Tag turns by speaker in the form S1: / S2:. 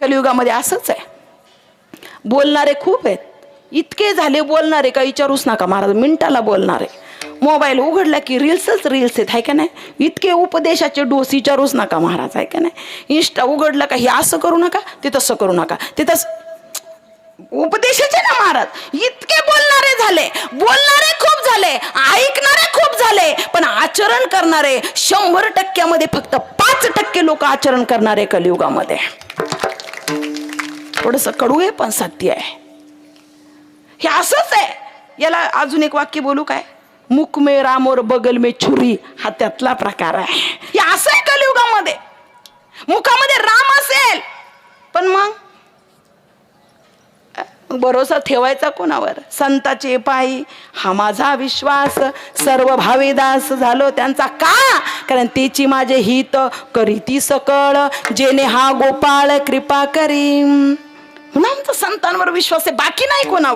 S1: कलियुगामध्ये असंच आहे, बोलणारे खूप आहेत, इतके झाले बोलणारे का विचारूच नका महाराज, मिनिटाला बोलणारे. मोबाईल उघडला की रील्सच रील्स आहेत, आहे का नाही? इतके उपदेशाचे डोस विचारूच नका महाराज, आहे का नाही? इंस्टा उघडला का हे असं करू नका, ते तसं करू नका, ते तसं उपदेशाचे ना महाराज. इतके बोलणारे झाले, बोलणारे खूप झाले, ऐकणारे खूप झाले, पण आचरण करणारे 100%मध्ये फक्त 5% लोक आचरण करणारे कलियुगामध्ये. थोडस कडू आहे पण सत्य आहे. हे असंच आहे. याला अजून एक वाक्य बोलू काय? मुख में राम और बगल में छुरी, हा त्यातला प्रकार आहे. हे असं आहे कलियुगामध्ये. मुखामध्ये राम असेल पण मग भरोसा ठेवायचा कोणावर? संताचे पायी हा माझा विश्वास, सर्व भावेदास झालो त्यांचा. का? कारण तेची माझे हित करीती सकळ, जेने हा गोपाळ कृपा करी. म्हणून आमचा संतांवर विश्वास आहे, बाकी नाही कोणावर.